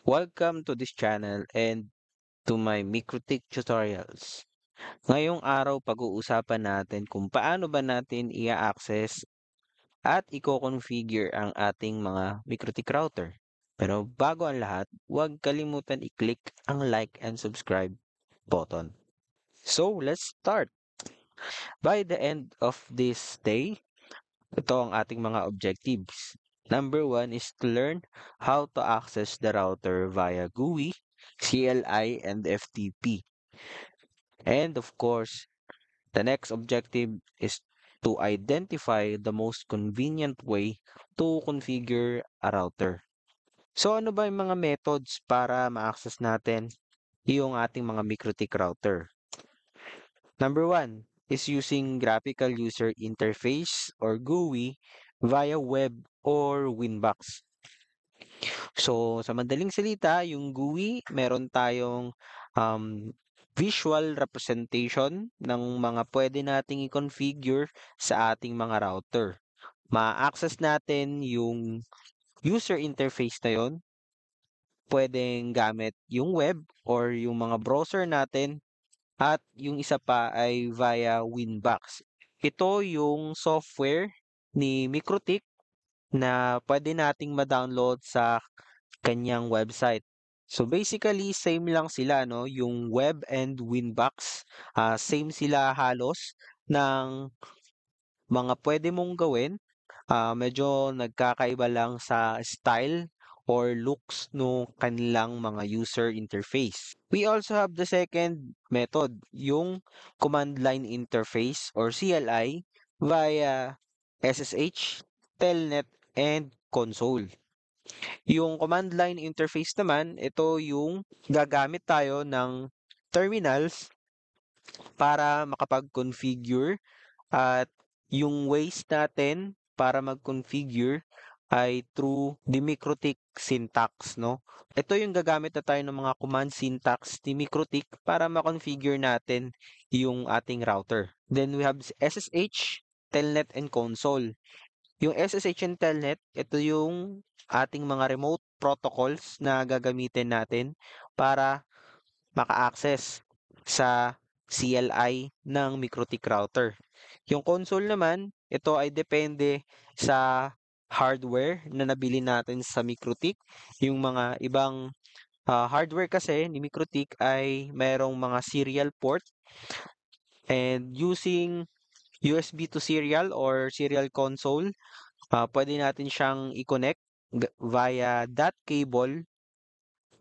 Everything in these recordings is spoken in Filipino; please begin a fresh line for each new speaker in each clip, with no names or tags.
Welcome to this channel and to my MikroTik tutorials. Ngayong araw pag-uusapan natin kung paano ba natin i-access at i-configure ang ating mga MikroTik router. Pero bago ang lahat, huwag kalimutan i-click ang like and subscribe button. So, let's start! By the end of this day, ito ang ating mga objectives. Number 1 is to learn how to access the router via GUI, CLI, and FTP. And of course, the next objective is to identify the most convenient way to configure a router. So ano ba yung mga methods para ma-access natin yung ating mga MikroTik router? Number 1 is using Graphical User Interface or GUI via web or Winbox. So, sa madaling salita, yung GUI, meron tayong visual representation ng mga pwede nating i-configure sa ating mga router. Ma-access natin yung user interface na yon, pwedeng gamit yung web or yung mga browser natin, at yung isa pa ay via Winbox. Ito yung software ni MikroTik na pwede nating ma-download sa kanyang website. So basically, same lang sila, no? Yung web and Winbox, same sila halos ng mga pwede mong gawin. Medyo nagkakaiba lang sa style or looks no kanilang mga user interface. We also have the second method, yung command line interface or CLI via SSH, Telnet, and console. Yung command line interface naman, ito yung gagamit tayo ng terminals para makapag-configure, at yung ways natin para mag-configure ay through the MikroTik syntax, no? Ito yung gagamit na tayo ng mga command syntax ni MikroTik para ma-configure natin yung ating router. Then we have SSH, Telnet, and console. Yung SSH and Telnet, ito yung ating mga remote protocols na gagamitin natin para maka-access sa CLI ng MikroTik router. Yung console naman, ito ay depende sa hardware na nabili natin sa MikroTik. Yung mga ibang hardware kasi ni MikroTik ay mayroong mga serial port, and using USB to serial or serial console, pwede natin siyang i-connect via that cable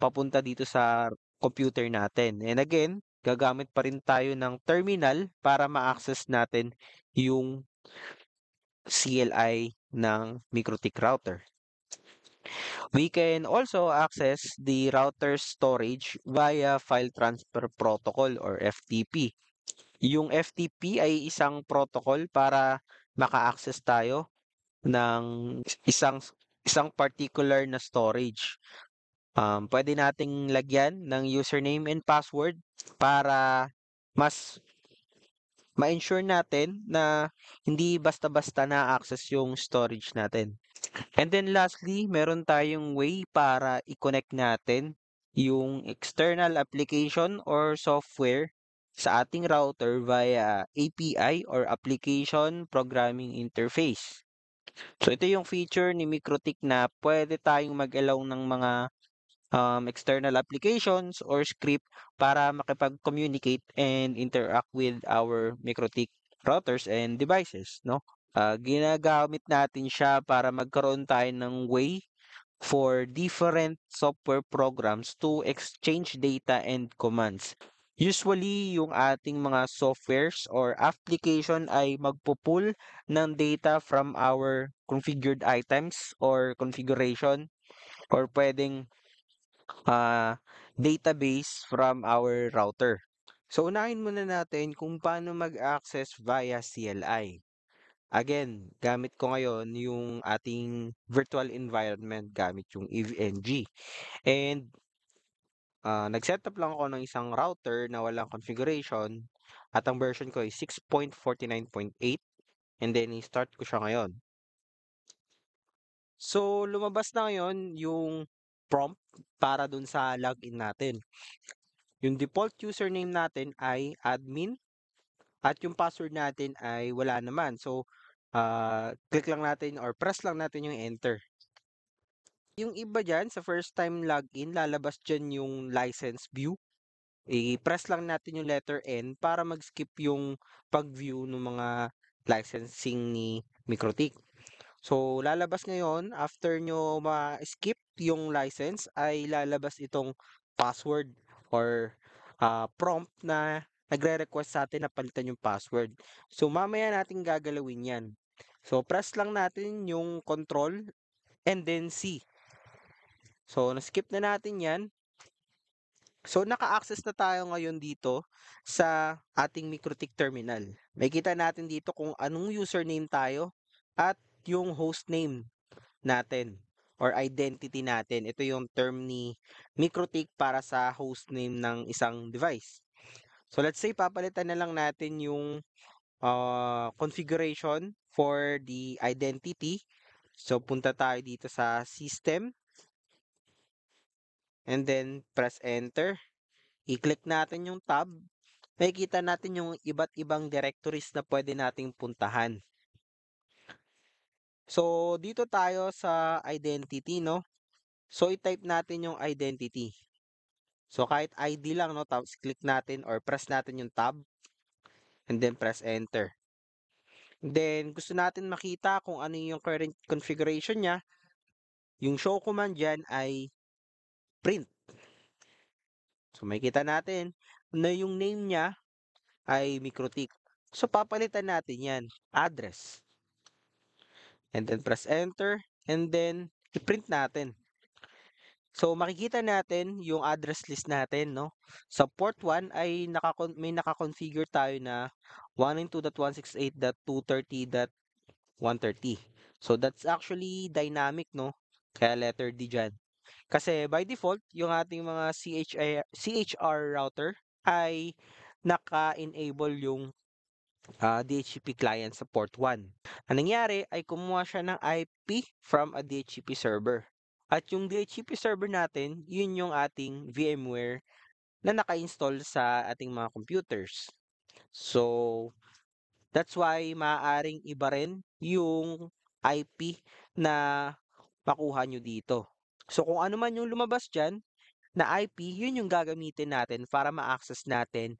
papunta dito sa computer natin. And again, gagamit pa rin tayo ng terminal para ma-access natin yung CLI ng MikroTik router. We can also access the router storage via File Transfer Protocol or FTP. Yung FTP ay isang protocol para maka-access tayo ng isang particular na storage. Pwede nating lagyan ng username and password para mas ma-ensure natin na hindi basta-basta na-access yung storage natin. And then lastly, meron tayong way para i-connect natin yung external application or software sa ating router via API or Application Programming Interface. So ito yung feature ni MikroTik na pwede tayong mag-allow ng mga external applications or script para makipag-communicate and interact with our MikroTik routers and devices, no? Ginagamit natin siya para magkaroon tayo ng way for different software programs to exchange data and commands. Usually, yung ating mga softwares or application ay magpo-pull ng data from our configured items or configuration, or pwedeng database from our router. So, unahin muna natin kung paano mag-access via CLI. Again, gamit ko ngayon yung ating virtual environment gamit yung EVNG. And nag-setup lang ako ng isang router na walang configuration, at ang version ko ay 6.49.8, and then i-start ko siya ngayon. So, lumabas na ngayon yung prompt para dun sa login natin. Yung default username natin ay admin at yung password natin ay wala naman. So, click lang natin or press lang natin yung enter. Yung iba dyan, sa first time login, lalabas dyan yung license view. I-press lang natin yung letter N para mag-skip yung pag-view ng mga licensing ni MikroTik. So, lalabas ngayon, after nyo ma-skip yung license, ay lalabas itong password or prompt na nagre-request sa atin na palitan yung password. So, mamaya natin gagalawin yan. So, press lang natin yung control and then C. So, na-skip na natin yan. So, naka-access na tayo ngayon dito sa ating MikroTik terminal. Makikita natin dito kung anong username tayo at yung hostname natin or identity natin. Ito yung term ni MikroTik para sa hostname ng isang device. So, let's say papalitan na lang natin yung configuration for the identity. So, punta tayo dito sa system and then press enter. I-click natin yung tab, makikita natin yung iba't ibang directories na pwede nating puntahan. So, dito tayo sa identity, no? So, i-type natin yung identity. So, kahit ID lang, no? Tapos, click natin or press natin yung tab and then press enter. And then, gusto natin makita kung ano yung current configuration niya. Yung show command dyan ay print. So, makikita natin na yung name niya ay MikroTik. So, papalitan natin yan. Address. And then press enter and then i-print natin. So makikita natin yung address list natin, no? Sa port 1 ay may naka-configure tayo na 192.168.230.130. So that's actually dynamic, no? Kaya letter D dyan. Kasi by default, yung ating mga CHR router ay naka-enable yung DHCP client sa port 1. Ang nangyari ay kumuha siya ng IP from a DHCP server. At yung DHCP server natin, yun yung ating VMware na naka-install sa ating mga computers. So, that's why maaaring iba rin yung IP na makuha nyo dito. So, kung ano man yung lumabas dyan na IP, yun yung gagamitin natin para ma-access natin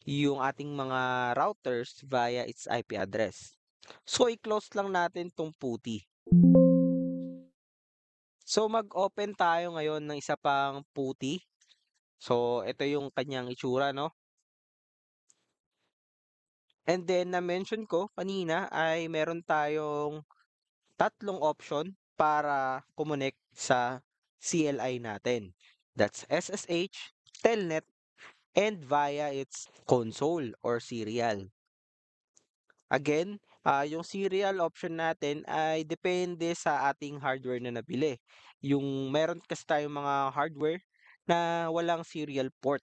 yung ating mga routers via its IP address. So, i-close lang natin tong PuTTY. So, mag-open tayo ngayon ng isa pang PuTTY. So, ito yung kanyang itsura, no? And then, na-mention ko kanina ay meron tayong tatlong option para kumonek sa CLI natin. That's SSH, Telnet, and via its console or serial. Again, yung serial option natin ay depende sa ating hardware na nabili. Yung meron kasi tayong mga hardware na walang serial port.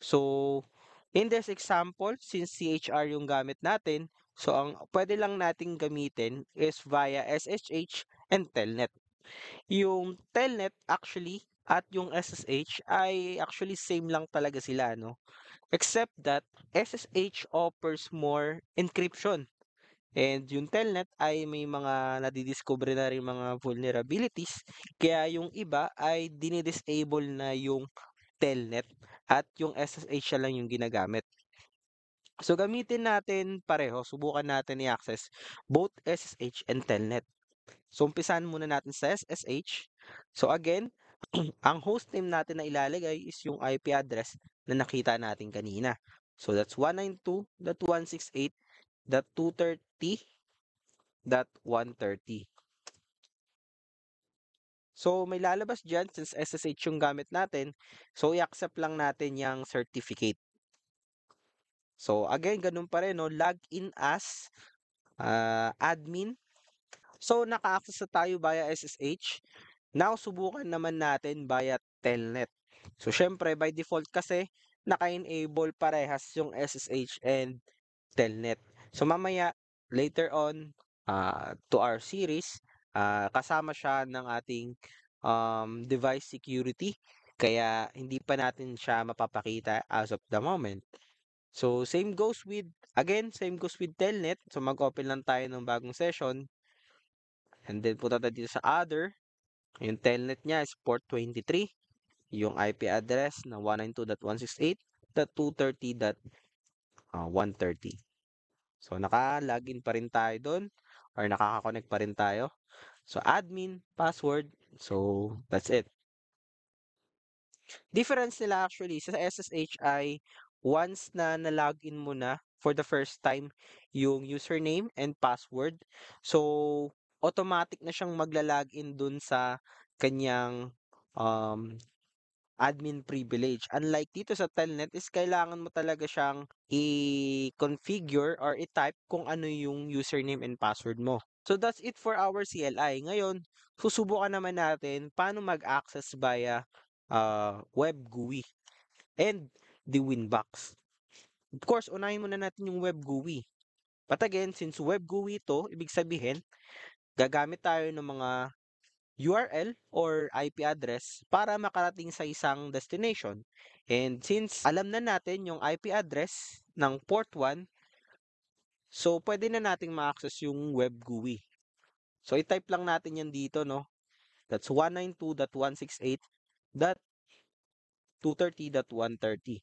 So, in this example, since CHR yung gamit natin, so ang pwede lang nating gamitin is via SSH and Telnet. Yung Telnet actually at yung SSH ay actually same lang talaga sila, no? Except that SSH offers more encryption. And yung Telnet ay may mga nadidiscover na rin mga vulnerabilities. Kaya yung iba ay dinidisable na yung Telnet at yung SSH lang yung ginagamit. So gamitin natin pareho, subukan natin i-access both SSH and Telnet. So umpisahan muna natin sa SSH. So again, ang hostname natin na ilalagay is yung IP address na nakita natin kanina. So that's 192.168.230.130. So may lalabas dyan since SSH yung gamit natin. So i-accept lang natin yung certificate. So again, ganun pa rin, no? Log in as admin. So naka-access na tayo via SSH. Now, subukan naman natin via Telnet. So syempre, by default kasi, naka-enable parehas yung SSH and Telnet. So mamaya, later on, to our series, kasama siya ng ating device security. Kaya hindi pa natin siya mapapakita as of the moment. So same goes with Telnet. So mag-open lang tayo ng bagong session. And then punta tayo dito sa other. Yung Telnet niya is port 23. Yung IP address na 192.168.230.130. So naka-login pa rin tayo doon or nakaka-connect pa rin tayo. So admin, password. So that's it. Difference nila actually sa SSH ay once na na-login mo na for the first time yung username and password, so automatic na siyang magla-login dun sa kanyang um, admin privilege. Unlike dito sa Telnet is kailangan mo talaga siyang i-configure or i-type kung ano yung username and password mo. So that's it for our CLI. Ngayon, susubukan naman natin paano mag-access via web GUI and the Winbox. Of course, unahin muna natin yung web GUI. But again, since web GUI ito, ibig sabihin, gagamit tayo ng mga URL or IP address para makarating sa isang destination. And since alam na natin yung IP address ng port 1, so pwede na nating ma-access yung web GUI. So i-type lang natin yan dito, no? That's 192.168.230.130.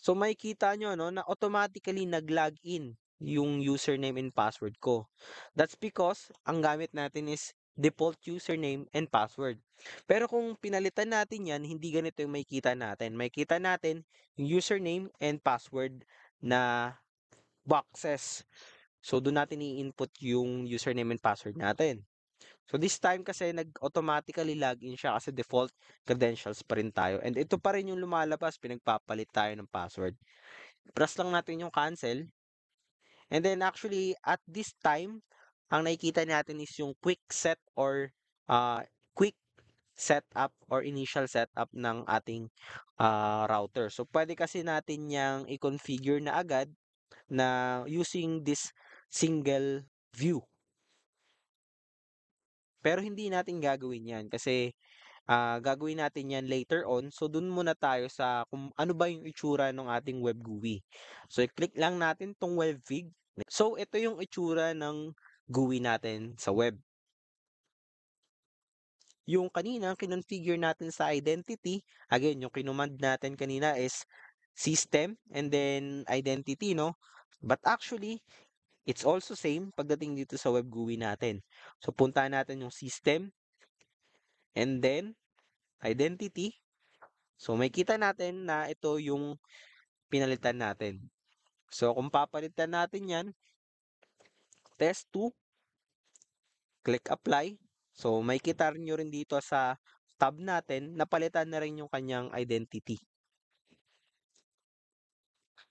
So makikita nyo no, na automatically nag-login yung username and password ko. That's because ang gamit natin is default username and password. Pero kung pinalitan natin yan, hindi ganito yung makikita natin. Makikita natin yung username and password na boxes. So doon natin i-input yung username and password natin. So this time kasi nag-automatically login siya kasi default credentials pa rin tayo. And ito pa rin yung lumalabas, pinagpapalit tayo ng password. Press lang natin yung cancel. And then actually, at this time, ang nakikita natin is yung quick set or quick setup or initial setup ng ating router. So, pwede kasi natin yang i-configure na agad na using this single view. Pero hindi natin gagawin yan kasi gagawin natin yan later on. So, dun muna tayo sa kung ano ba yung itsura ng ating web GUI. So, i-click lang natin tong webvig. So, ito yung itsura ng GUI natin sa web. Yung kanina, kinonfigure natin sa identity, again, yung kinomand natin kanina is system and then identity, no? But actually, it's also same pagdating dito sa web GUI natin. So, punta natin yung system and then identity. So, makita natin na ito yung pinalitan natin. So, kung papalitan natin yan, test 2, click apply. So, makikita nyo rin dito sa tab natin, napalitan na rin yung kanyang identity.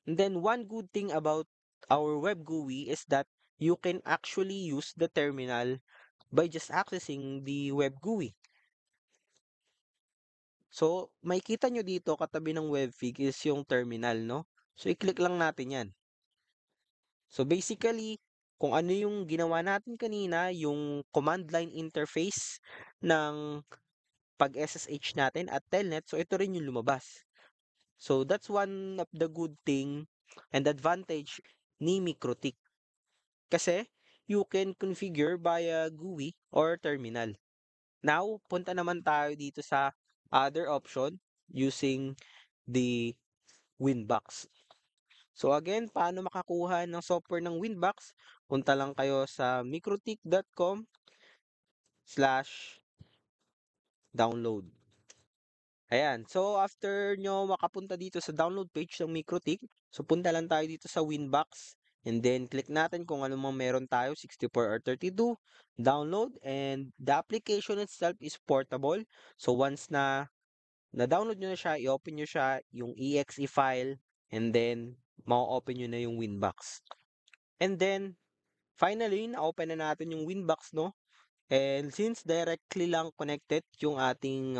And then, one good thing about our web GUI is that you can actually use the terminal by just accessing the web GUI. So, makikita nyo dito katabi ng webvig is yung terminal, no? So, i-click lang natin yan. So basically, kung ano yung ginawa natin kanina, yung command line interface ng pag-SSH natin at Telnet, so ito rin yung lumabas. So that's one of the good thing and advantage ni MikroTik. Kasi you can configure via GUI or terminal. Now, punta naman tayo dito sa other option using the Winbox. So again, paano makakuha ng software ng Winbox? Punta lang kayo sa mikrotik.com/download. Ayan. So after nyo makapunta dito sa download page ng MikroTik, so punta lang tayo dito sa Winbox and then click natin kung ano mang meron tayo, 64 or 32, download, and the application itself is portable. So once na na-download nyo na siya, i-open nyo siya, yung exe file, and then ma-open nyo na yung Winbox. And then, finally, na-open na natin yung Winbox, no? And since directly lang connected yung ating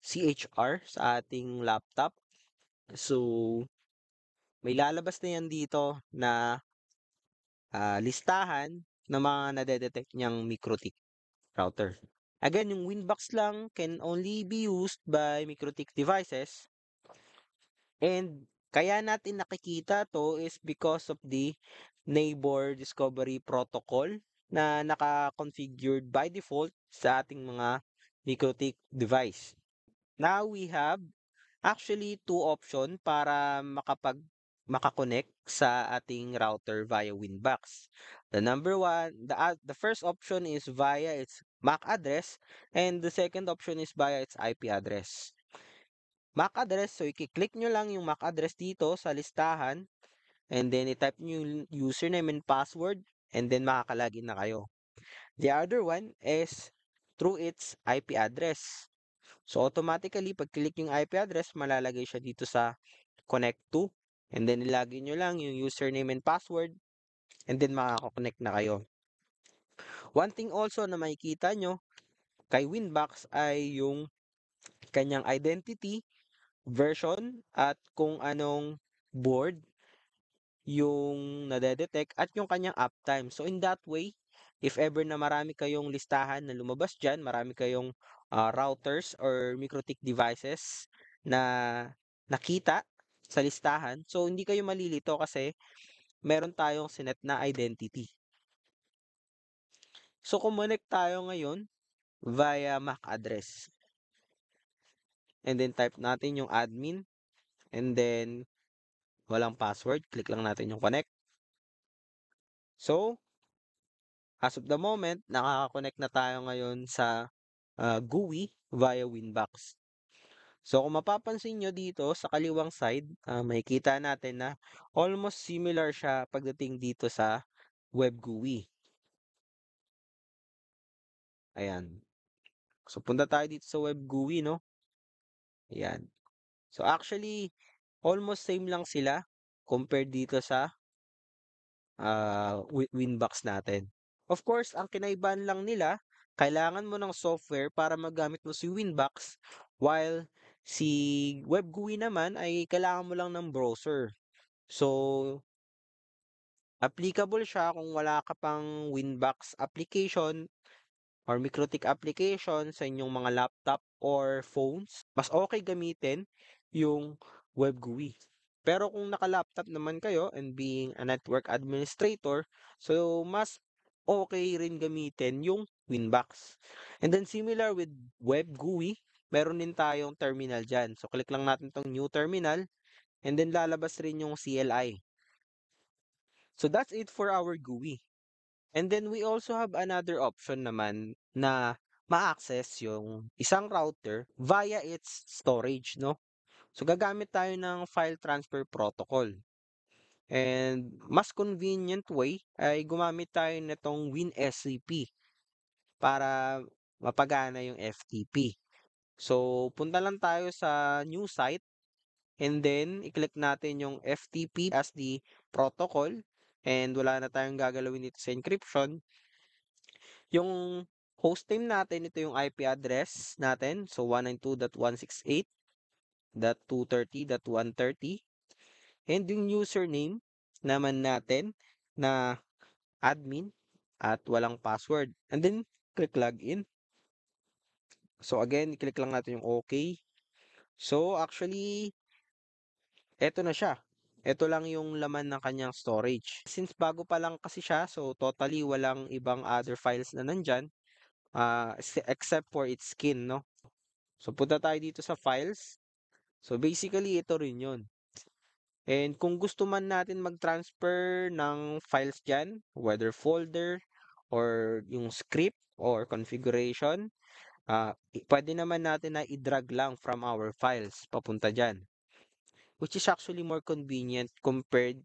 CHR sa ating laptop, so may lalabas na yan dito na listahan ng mga nade-detect niyang MikroTik router. Again, yung Winbox lang can only be used by MikroTik devices. And kaya natin nakikita to is because of the neighbor discovery protocol na naka-configured by default sa ating mga MikroTik device. Now we have actually two option para makakonect sa ating router via Winbox. The number one, the first option is via its MAC address and the second option is via its IP address. MAC address, so i-click nyo lang yung MAC address dito sa listahan and then i-type nyo yung username and password and then makakalagin na kayo. The other one is through its IP address. So automatically, pag click yung IP address, malalagay siya dito sa connect to and then ilagay nyo lang yung username and password and then makaka-connect na kayo. One thing also na makikita nyo kay Winbox ay yung kanyang identity, version, at kung anong board yung nade-detect at yung kanyang uptime. So in that way, if ever na marami kayong listahan na lumabas dyan, marami kayong routers or MikroTik devices na nakita sa listahan, so hindi kayo malilito kasi meron tayong sinet na identity. So kumonek tayo ngayon via MAC address. And then type natin yung admin and then walang password, click lang natin yung connect. So, as of the moment, nakaka-connect na tayo ngayon sa GUI via Winbox. So, kung mapapansin nyo dito sa kaliwang side, makikita natin na almost similar siya pagdating dito sa web GUI. Ayan. So, punta tayo dito sa web GUI, no? Ayan. So, actually, almost same lang sila compared dito sa Winbox natin. Of course, ang kinaibahan lang nila, kailangan mo ng software para magamit mo si Winbox while si WebGUI naman ay kailangan mo lang ng browser. So, applicable siya kung wala ka pang Winbox application or MikroTik application sa inyong mga laptop or phones. Mas okay gamitin yung WebGUI. Pero kung naka-laptop naman kayo and being a network administrator, so mas okay rin gamitin yung Winbox. And then similar with WebGUI, meron din tayong terminal dyan. So click lang natin tong new terminal and then lalabas rin yung CLI. So that's it for our GUI. And then we also have another option naman na ma-access yung isang router via its storage, no? So gagamit tayo ng file transfer protocol. And mas convenient way ay gumamit tayo nitong WinSCP para mapagana yung FTP. So punta lang tayo sa new site and then i-click natin yung FTP as the protocol and wala na tayong gagalawin dito sa encryption. Yung hostname natin, ito yung IP address natin. So 192.168.230.130. And yung username naman natin na admin at walang password. And then click login. So again, i-click lang natin yung OK. So actually, eto na siya. Ito lang yung laman ng kanyang storage. Since bago pa lang kasi siya, so totally walang ibang other files na nandyan. Except for its skin, no? So, punta tayo dito sa files. So, basically, ito rin yun. And kung gusto man natin mag-transfer ng files dyan, whether folder, or yung script, or configuration, pwede naman natin na i-drag lang from our files papunta dyan. Which is actually more convenient compared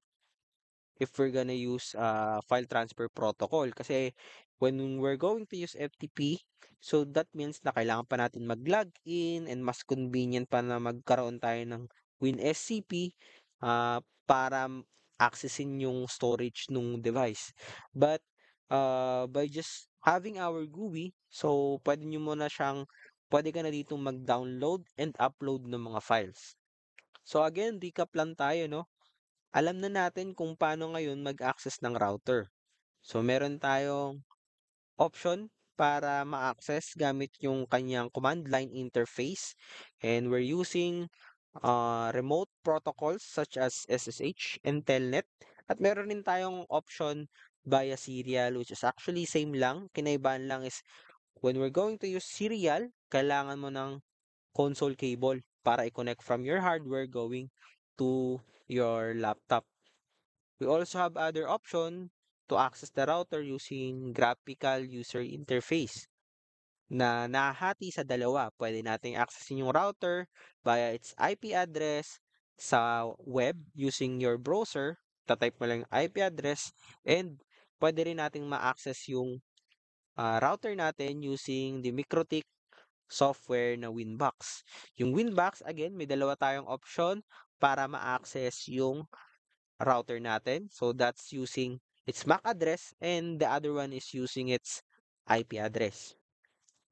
if we're gonna use file transfer protocol. Kasi when we're going to use FTP, so that means na kailangan pa natin mag-log in and mas convenient pa na magkaroon tayo ng WinSCP para accessin yung storage nung device. But by just having our GUI, so pwede ka na dito mag-download and upload ng mga files. So again, recap lang tayo, no? Alam na natin kung paano ngayon mag-access ng router. So, meron tayong option para ma-access gamit yung kanyang command line interface. And we're using remote protocols such as SSH and Telnet. At meron din tayong option via serial, which is actually same lang. Kinaibahan lang is when we're going to use serial, kailangan mo ng console cable para i-connect from your hardware going to your laptop. We also have other option to access the router using graphical user interface na nahati sa dalawa. Pwede nating accessin yung router via its IP address sa web using your browser. Tatype mo lang yung IP address and pwede rin nating ma-access yung router natin using the MikroTik software na Winbox. Yung Winbox, again, may dalawa tayong option para ma-access yung router natin. So that's using its MAC address and the other one is using its IP address.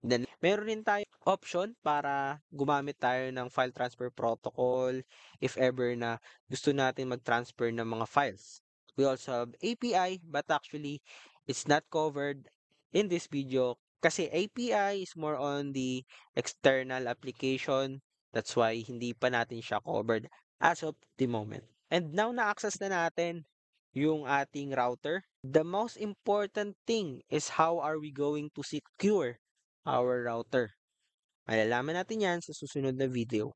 Then, meron din tayong option para gumamit tayo ng file transfer protocol if ever na gusto natin mag-transfer ng mga files. We also have API but actually it's not covered in this video kasi API is more on the external application. That's why hindi pa natin siya covered as of the moment. And now na-access na natin yung ating router. The most important thing is how are we going to secure our router. Malalaman natin yan sa susunod na video.